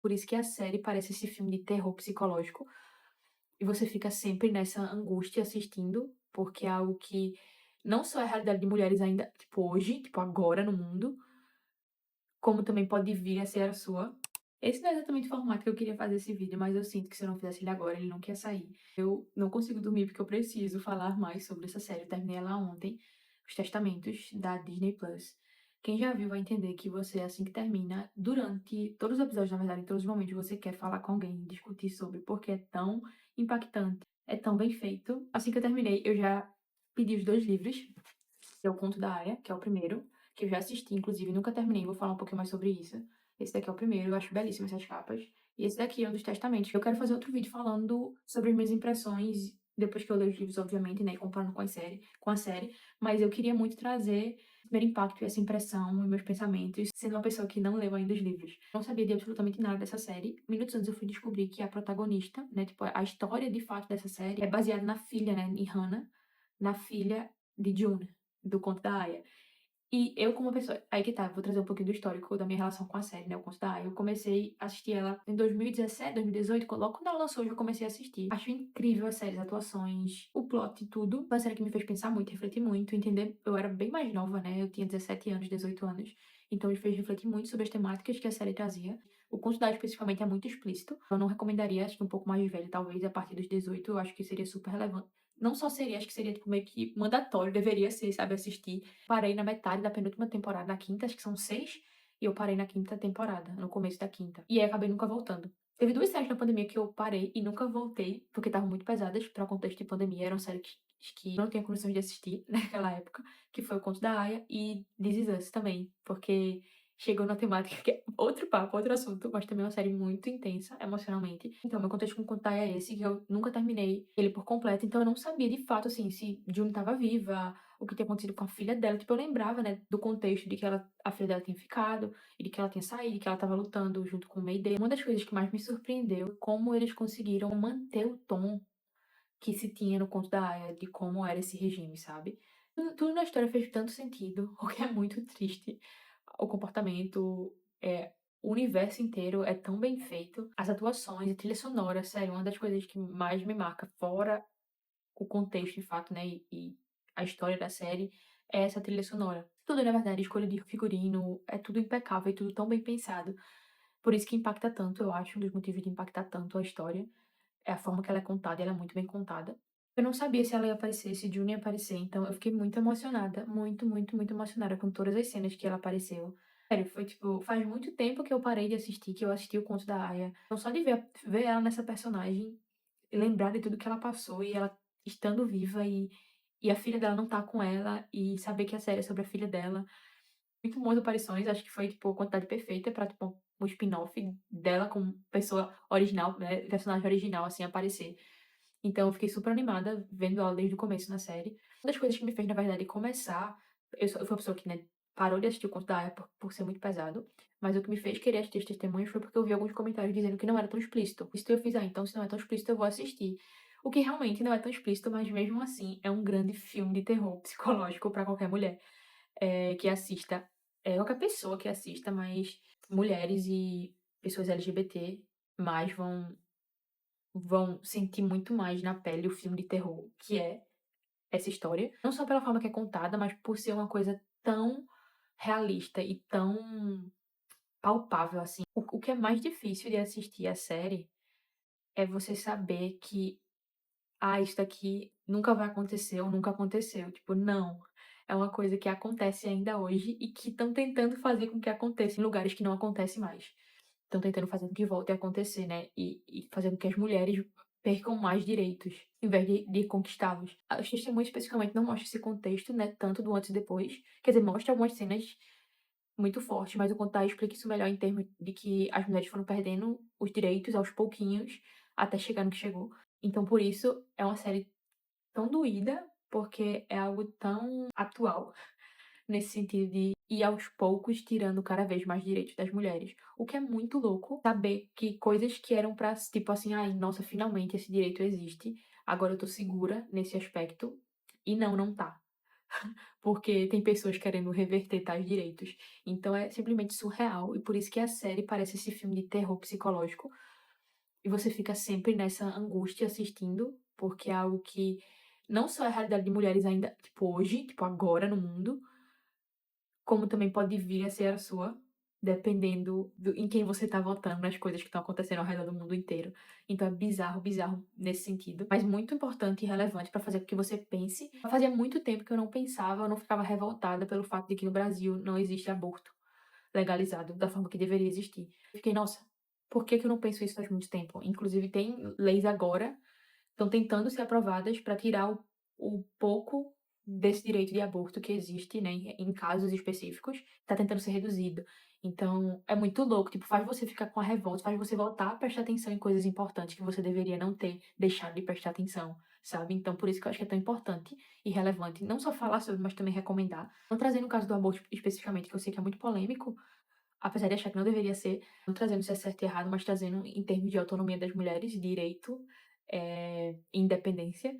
Por isso que a série parece esse filme de terror psicológico, e você fica sempre nessa angústia assistindo, porque é algo que não só é a realidade de mulheres ainda, tipo, hoje, tipo, agora no mundo, como também pode vir a ser a sua. Esse não é exatamente o formato que eu queria fazer esse vídeo, mas eu sinto que se eu não fizesse ele agora, ele não quer sair. Eu não consigo dormir porque eu preciso falar mais sobre essa série. Eu terminei ela ontem, Os Testamentos, da Disney Plus. Quem já viu vai entender que você, assim que termina, durante todos os episódios, na verdade, em todos os momentos, você quer falar com alguém, discutir sobre, porque é tão impactante, é tão bem feito. Assim que eu terminei, eu já pedi os 2 livros, que é o Conto da Aia, que é o primeiro, que eu já assisti, inclusive, nunca terminei, vou falar um pouquinho mais sobre isso. Esse daqui é o primeiro, eu acho belíssimo essas capas. E esse daqui é um dos testamentos. Eu quero fazer outro vídeo falando sobre as minhas impressões, depois que eu ler os livros, obviamente, né, e comparando com a série, mas eu queria muito trazer o primeiro impacto e essa impressão e meus pensamentos, sendo uma pessoa que não leu ainda os livros. Não sabia de absolutamente nada dessa série. Minutos antes eu fui descobrir que a protagonista, né, tipo, a história de fato dessa série é baseada na filha, né, em Hannah, na filha de June, do Conto da Aia. E eu como uma pessoa aí que tá, vou trazer um pouquinho do histórico da minha relação com a série, né, o Conto da Aia. Eu comecei a assistir ela em 2017, 2018, logo quando ela lançou, eu já comecei a assistir. Acho incrível a série, as atuações, o plot e tudo. Foi uma série que me fez pensar muito, refletir muito, entender. Eu era bem mais nova, né, eu tinha 17 anos, 18 anos, então me fez refletir muito sobre as temáticas que a série trazia. O Conto da Aia especificamente é muito explícito. Eu não recomendaria, acho que um pouco mais velho, talvez a partir dos 18, eu acho que seria super relevante. Não só seria, acho que seria tipo meio que mandatório, deveria ser, sabe, assistir. Parei na metade da penúltima temporada, na quinta, acho que são 6, e eu parei na quinta temporada, no começo da quinta. E aí acabei nunca voltando. Teve 2 séries na pandemia que eu parei e nunca voltei, porque estavam muito pesadas para o contexto de pandemia. Eram séries que não tinha condições de assistir naquela época, que foi o Conto da Aia e This Is Us também, porque chegou na temática que é outro papo, outro assunto, mas também é uma série muito intensa emocionalmente. Então, meu contexto com o Conto da Aia é esse, que eu nunca terminei ele por completo, então eu não sabia de fato, assim, se June estava viva, o que tinha acontecido com a filha dela. Tipo, eu lembrava, né, do contexto de que a filha dela tinha ficado, e de que ela tinha saído, e que ela estava lutando junto com o Mayday. Uma das coisas que mais me surpreendeu é como eles conseguiram manter o tom que se tinha no Conto da Aia, de como era esse regime, sabe? Tudo na história fez tanto sentido, o que é muito triste. O comportamento, o universo inteiro é tão bem feito. As atuações, a trilha sonora, sério, uma das coisas que mais me marca, fora o contexto, de fato, né, e a história da série, é essa trilha sonora. Tudo, na verdade, escolha de figurino, é tudo impecável e tudo tão bem pensado. Por isso que impacta tanto, eu acho, um dos motivos de impactar tanto a história, é a forma que ela é contada, e ela é muito bem contada. Eu não sabia se ela ia aparecer, se June ia aparecer, então eu fiquei muito emocionada, muito, muito, muito emocionada com todas as cenas que ela apareceu. Sério, foi tipo, faz muito tempo que eu parei de assistir, que eu assisti o Conto da Aia. Então só de ver ela nessa personagem, e lembrar de tudo que ela passou, e ela estando viva, e a filha dela não tá com ela, e saber que a série é sobre a filha dela. Muito boas aparições, acho que foi, tipo, a quantidade perfeita pra, tipo, um spin-off dela como pessoa original, né, personagem original, assim, aparecer. Então eu fiquei super animada vendo ela desde o começo na série. Uma das coisas que me fez, na verdade, começar, eu fui uma pessoa que, né, parou de assistir o Conto da Aia por ser muito pesado, mas o que me fez querer assistir os testemunhos foi porque eu vi alguns comentários dizendo que não era tão explícito. Isso eu fiz, então se não é tão explícito eu vou assistir. O que realmente não é tão explícito, mas mesmo assim é um grande filme de terror psicológico pra qualquer mulher, que assista, qualquer pessoa que assista, mas mulheres e pessoas LGBT mais vão sentir muito mais na pele o filme de terror, que é essa história. Não só pela forma que é contada, mas por ser uma coisa tão realista e tão palpável, assim. O que é mais difícil de assistir a série é você saber que, isso daqui nunca vai acontecer ou nunca aconteceu. Tipo, não. É uma coisa que acontece ainda hoje e que estão tentando fazer com que aconteça em lugares que não acontece mais. Estão tentando fazer com que volte a acontecer, né, e fazendo com que as mulheres percam mais direitos, em vez de conquistá-los. Os testemunhos especificamente não mostram esse contexto, né, tanto do antes e depois, quer dizer, mostra algumas cenas muito fortes, mas o contar explica isso melhor em termos de que as mulheres foram perdendo os direitos aos pouquinhos, até chegar no que chegou. Então por isso é uma série tão doída, porque é algo tão atual. Nesse sentido de ir aos poucos tirando cada vez mais direitos das mulheres. O que é muito louco saber que coisas que eram pra, tipo assim, ai, nossa, finalmente esse direito existe, agora eu tô segura nesse aspecto, e não, não tá. porque tem pessoas querendo reverter tais direitos. Então é simplesmente surreal, e por isso que a série parece esse filme de terror psicológico, e você fica sempre nessa angústia assistindo, porque é algo que não só é a realidade de mulheres ainda, tipo, hoje, tipo, agora no mundo, como também pode vir a ser a sua, dependendo em quem você tá votando, nas coisas que estão acontecendo ao redor do mundo inteiro. Então é bizarro, bizarro nesse sentido, mas muito importante e relevante pra fazer com que você pense. Fazia muito tempo que eu não pensava, eu não ficava revoltada pelo fato de que no Brasil não existe aborto legalizado da forma que deveria existir. Fiquei: "Nossa, por que que eu não penso isso faz muito tempo?". Inclusive tem leis agora estão tentando ser aprovadas para tirar o pouco desse direito de aborto que existe, né, em casos específicos, tá tentando ser reduzido. Então, é muito louco, tipo, faz você ficar com a revolta, faz você voltar a prestar atenção em coisas importantes que você deveria não ter deixado de prestar atenção, sabe. Então, por isso que eu acho que é tão importante e relevante, não só falar sobre, mas também recomendar. Não trazendo o caso do aborto especificamente, que eu sei que é muito polêmico, apesar de achar que não deveria ser, não trazendo se é certo e errado, mas trazendo em termos de autonomia das mulheres, direito, independência,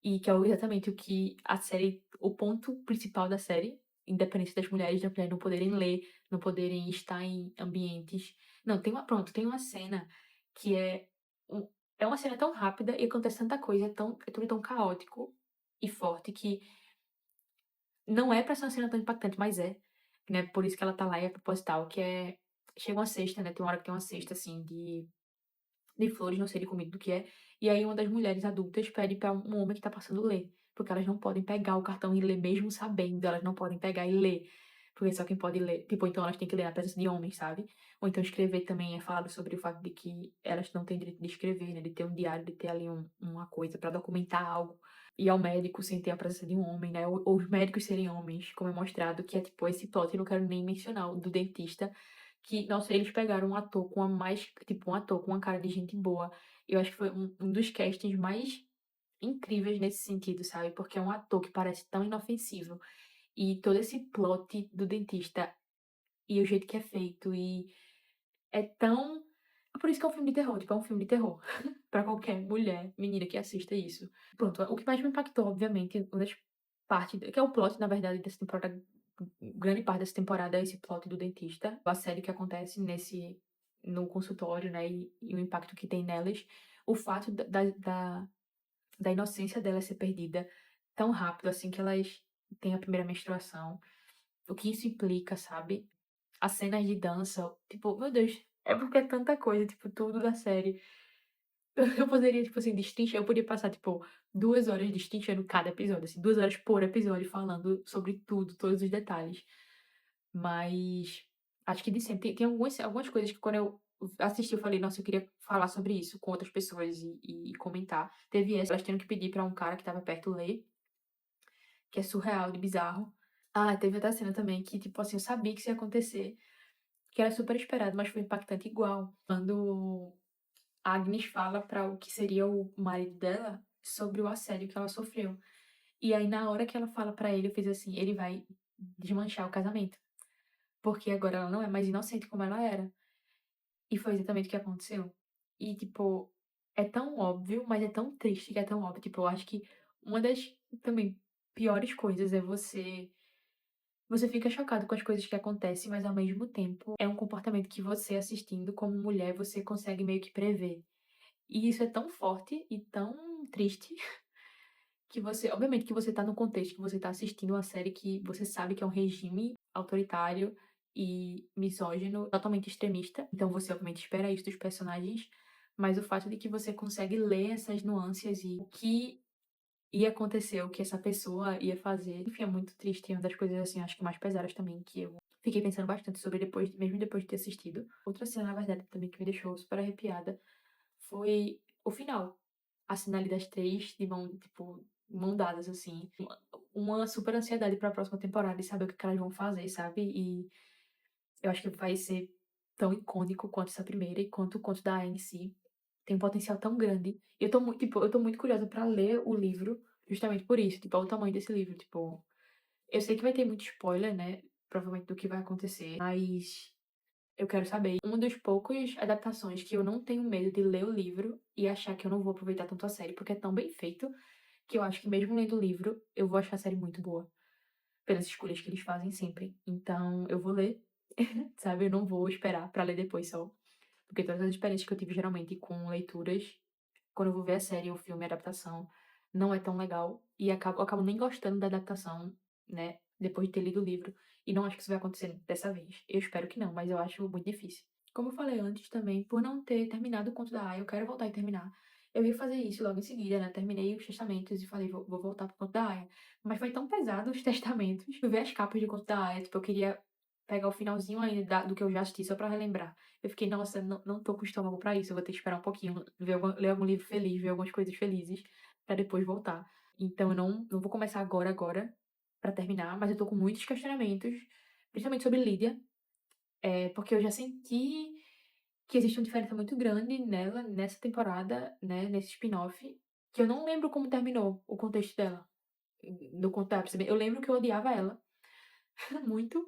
e que é exatamente o que a série o ponto principal da série, independência das mulheres não poderem ler, não poderem estar em ambientes não, tem uma cena que um é uma cena tão rápida e acontece tanta coisa, é tudo tão caótico e forte que não é pra ser uma cena tão impactante, mas é, né, por isso que ela tá lá e é proposital, que é chega uma cesta, né, tem uma hora que tem uma cesta, assim, de flores, não sei de comida do que é, e aí uma das mulheres adultas pede pra um homem que tá passando ler, porque elas não podem pegar o cartão e ler mesmo sabendo, elas não podem pegar e ler, porque só quem pode ler tipo, então elas têm que ler na presença de homens, sabe. Ou então escrever também é falado sobre o fato de que elas não têm direito de escrever, né, de ter um diário, de ter ali uma coisa pra documentar algo, ir ao médico sem ter a presença de um homem, né, ou os médicos serem homens, como é mostrado, que é tipo esse plot, eu não quero nem mencionar o do dentista, que, nossa, eles pegaram um ator com a mais tipo, um ator com uma cara de gente boa. Eu acho que foi um dos castings mais incríveis nesse sentido, sabe, porque é um ator que parece tão inofensivo, e todo esse plot do dentista, e o jeito que é feito, e é tão é por isso que é um filme de terror, tipo, é um filme de terror pra qualquer mulher, menina que assista isso. Pronto, o que mais me impactou, obviamente, uma das partes que é o plot, na verdade, dessa temporada grande parte dessa temporada é esse plot do dentista, o assédio que acontece no consultório, né, e o impacto que tem nelas. O fato da inocência delas ser perdida tão rápido, assim que elas têm a primeira menstruação, o que isso implica, sabe. As cenas de dança, tipo, meu Deus, é porque é tanta coisa, tipo, tudo da série. Eu poderia, tipo assim, eu podia passar, tipo, 2 horas destrinchando cada episódio, assim, 2 horas por episódio falando sobre tudo, todos os detalhes. Mas acho que de sempre tem algumas coisas que quando eu assisti eu falei: "Nossa, eu queria falar sobre isso com outras pessoas e comentar". Teve essa, elas tendo que pedir pra um cara que estava perto ler, que é surreal de bizarro. Ah, teve outra cena também que, tipo assim, eu sabia que isso ia acontecer, que era super esperado, mas foi impactante igual. Quando a Agnes fala pra o que seria o marido dela sobre o assédio que ela sofreu. E aí na hora que ela fala pra ele, eu fiz assim: "Ele vai desmanchar o casamento". Porque agora ela não é mais inocente como ela era. E foi exatamente o que aconteceu. E, tipo, é tão óbvio, mas é tão triste que é tão óbvio. Tipo, eu acho que uma das também piores coisas é você fica chocado com as coisas que acontecem, mas ao mesmo tempo é um comportamento que você assistindo como mulher, você consegue meio que prever. E isso é tão forte e tão triste que você obviamente que você tá no contexto que você tá assistindo uma série que você sabe que é um regime autoritário e misógino, totalmente extremista, então você obviamente espera isso dos personagens, mas o fato de que você consegue ler essas nuances e o que ia acontecer, o que essa pessoa ia fazer, enfim, é muito triste, é uma das coisas, assim, acho que mais pesadas também, que eu fiquei pensando bastante sobre depois de ter assistido. Outra cena, na verdade, também que me deixou super arrepiada, foi o final. A cena ali das 3 de mão, tipo, mão dadas, assim. Uma super ansiedade pra próxima temporada e saber o que que elas vão fazer, sabe. E eu acho que vai ser tão icônico quanto essa primeira e quanto o conto da Anne em si. Tem um potencial tão grande. E eu tô muito curiosa pra ler o livro, justamente por isso, tipo, olha o tamanho desse livro, tipo, eu sei que vai ter muito spoiler, né, provavelmente do que vai acontecer, mas eu quero saber. Uma das poucas adaptações que eu não tenho medo de ler o livro e achar que eu não vou aproveitar tanto a série, porque é tão bem feito, que eu acho que mesmo lendo o livro, eu vou achar a série muito boa. pelas escolhas que eles fazem sempre. Então eu vou ler, sabe, eu não vou esperar pra ler depois só, porque todas as experiências que eu tive geralmente com leituras, quando eu vou ver a série ou filme, a adaptação, não é tão legal e eu acabo nem gostando da adaptação, né, depois de ter lido o livro, e não acho que isso vai acontecer dessa vez. Eu espero que não, mas eu acho muito difícil. Como eu falei antes também, por não ter terminado o Conto da Aia, eu quero voltar e terminar. Eu ia fazer isso logo em seguida, né, terminei os testamentos e falei: "Vou voltar para o Conto da Aia", mas foi tão pesado os testamentos, eu ver as capas de Conto da Aia, tipo, eu queria pegar o finalzinho ainda do que eu já assisti só pra relembrar. Eu fiquei: "Nossa, não tô com estômago pra isso, eu vou ter que esperar um pouquinho, ler algum livro feliz, ver algumas coisas felizes, pra depois voltar". Então eu não vou começar agora, pra terminar, mas eu tô com muitos questionamentos, principalmente sobre Lídia, porque eu já senti que existe uma diferença muito grande nela, nessa temporada, né, nesse spin-off, que eu não lembro como terminou o contexto dela, do conto da Ápice. Eu lembro que eu odiava ela muito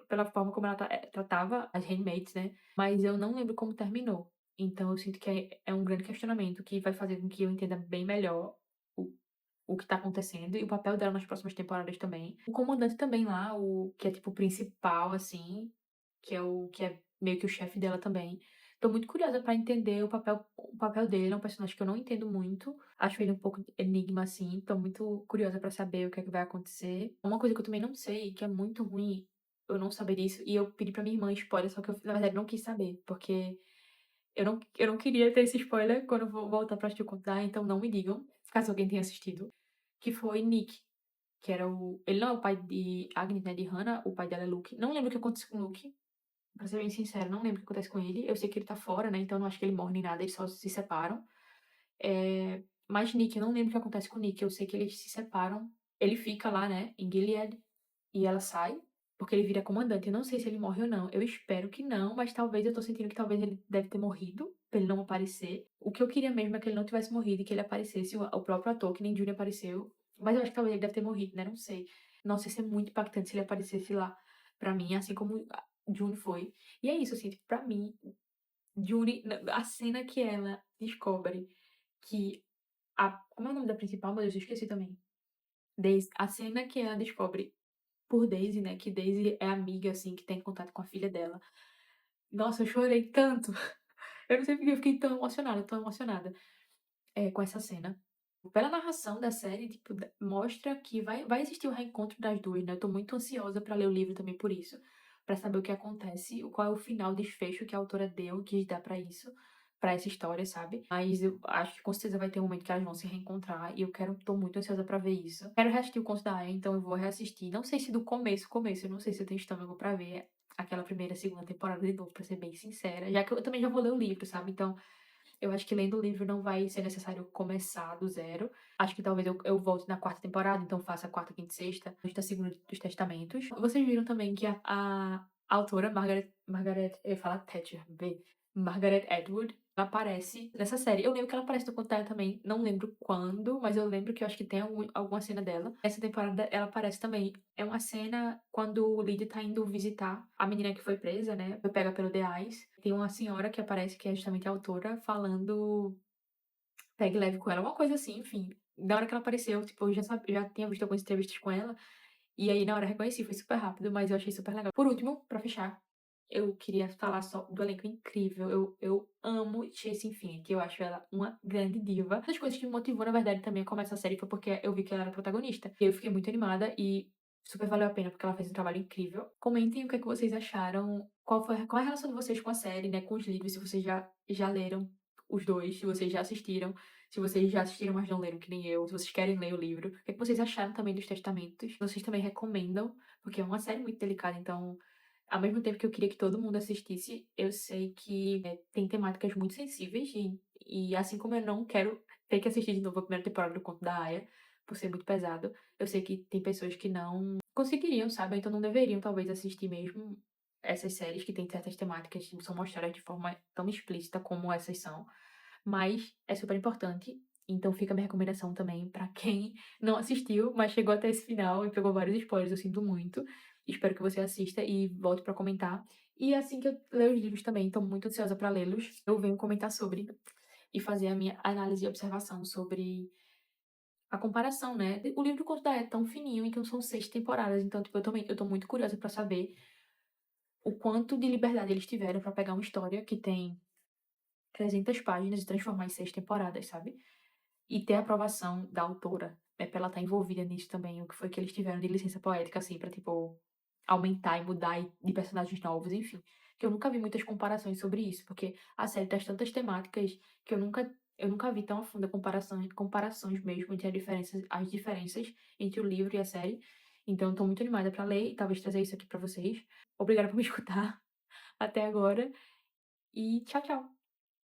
pela forma como ela tratava as handmaids, né, mas eu não lembro como terminou. Então eu sinto que é um grande questionamento que vai fazer com que eu entenda bem melhor o o que tá acontecendo e o papel dela nas próximas temporadas também. O comandante também lá, o que é tipo o principal, assim, que é meio que o chefe dela também. Tô muito curiosa pra entender o papel dele, é um personagem que eu não entendo muito. Acho ele um pouco enigma, assim, tô muito curiosa pra saber o que é que vai acontecer. Uma coisa que eu também não sei, que é muito ruim eu não saber isso, e eu pedi pra minha irmã spoiler, só que eu, na verdade, não quis saber, porque eu não queria ter esse spoiler quando eu vou voltar pra assistir o Conto, então não me digam, caso alguém tenha assistido, que foi Nick, que era o ele não é o pai de Agnes, né, de Hannah, o pai dela é Luke. Não lembro o que aconteceu com o Luke, pra ser bem sincera, não lembro o que acontece com ele. Eu sei que ele tá fora, né, então eu não acho que ele morre nem nada, eles só se separam. Mas Nick, eu não lembro o que acontece com o Nick, eu sei que eles se separam. Ele fica lá, né, em Gilead, e ela sai, porque ele vira comandante. Eu não sei se ele morre ou não. Eu espero que não, mas talvez eu tô sentindo que talvez ele deve ter morrido, pra ele não aparecer. O que eu queria mesmo é que ele não tivesse morrido e que ele aparecesse, o próprio ator, que nem Júnior apareceu. Mas eu acho que talvez ele deve ter morrido, né? Não sei. Nossa, ia ser muito impactante se ele aparecesse lá pra mim, assim como June foi. E é isso, assim, tipo, pra mim, June, a cena que ela descobre que como é o nome da principal? Meu Deus, eu esqueci também. Daisy. A cena que ela descobre por Daisy, né, que Daisy é amiga, assim, que tem contato com a filha dela. Nossa, eu chorei tanto. Eu não sei porque eu fiquei tão emocionada, com essa cena. Pela narração da série, tipo, mostra que vai existir o reencontro das duas, né? Eu tô muito ansiosa pra ler o livro também por isso, pra saber o que acontece, qual é o final, desfecho que a autora deu, quis dar pra isso, pra essa história, sabe? Mas eu acho que com certeza vai ter um momento que elas vão se reencontrar e tô muito ansiosa pra ver isso. Quero reassistir o Conto da Aia, então eu vou reassistir. Não sei se do começo, eu não sei se eu tenho estômago pra ver aquela primeira, segunda temporada de novo, pra ser bem sincera, já que eu também já vou ler o livro, sabe? Então eu acho que lendo o livro não vai ser necessário começar do zero. Acho que talvez eu volte na quarta temporada, então faça a quarta, quinta e sexta, antes da segunda dos Testamentos. Vocês viram também que a autora, eu ia falar Thatcher, Margaret Atwood, ela aparece nessa série. Eu lembro que ela aparece no Contato também, não lembro quando, mas eu lembro que eu acho que tem alguma cena dela. Nessa temporada ela aparece também. É uma cena quando o Lily tá indo visitar a menina que foi presa, né? Foi pega pelo The Eyes. Tem uma senhora que aparece, que é justamente a autora, falando pegue leve com ela, uma coisa assim, enfim. Na hora que ela apareceu, tipo, eu já tinha visto algumas entrevistas com ela, e aí na hora eu reconheci, foi super rápido, mas eu achei super legal. Por último, pra fechar, eu queria falar só do elenco incrível. Eu amo Chase Infinity, eu acho ela uma grande diva. Uma das coisas que me motivou, na verdade, também a começar a série foi porque eu vi que ela era protagonista. E eu fiquei muito animada e super valeu a pena, porque ela fez um trabalho incrível. Comentem o que é que vocês acharam, qual é a relação de vocês com a série, né, com os livros, se vocês já leram os dois, se vocês já assistiram, se vocês já assistiram, mas não leram, que nem eu, se vocês querem ler o livro. O que é que vocês acharam também dos testamentos? Vocês também recomendam, porque é uma série muito delicada, então ao mesmo tempo que eu queria que todo mundo assistisse, eu sei que tem temáticas muito sensíveis e assim como eu não quero ter que assistir de novo a primeira temporada do Conto da Aia, por ser muito pesado, eu sei que tem pessoas que não conseguiriam, sabe? Então não deveriam talvez assistir mesmo essas séries que têm certas temáticas que não são mostradas de forma tão explícita como essas são. Mas é super importante, então fica a minha recomendação também pra quem não assistiu, mas chegou até esse final e pegou vários spoilers, eu sinto muito. Espero que você assista e volte pra comentar. E assim que eu ler os livros também, tô muito ansiosa pra lê-los, eu venho comentar sobre e fazer a minha análise e observação sobre a comparação, né. O livro do Conto da Aia é tão fininho, então são 6 temporadas, então, tipo, eu tô muito curiosa pra saber o quanto de liberdade eles tiveram pra pegar uma história que tem 300 páginas e transformar em 6 temporadas, sabe. E ter a aprovação da autora, né, pra ela estar envolvida nisso também, o que foi que eles tiveram de licença poética, assim, pra, tipo, aumentar e mudar de personagens novos, enfim. Que eu nunca vi muitas comparações sobre isso, porque a série traz tantas temáticas que eu nunca vi tão a fundo a comparações mesmo entre as diferenças entre o livro e a série. Então eu tô muito animada pra ler e talvez trazer isso aqui pra vocês. Obrigada por me escutar até agora e tchau, tchau.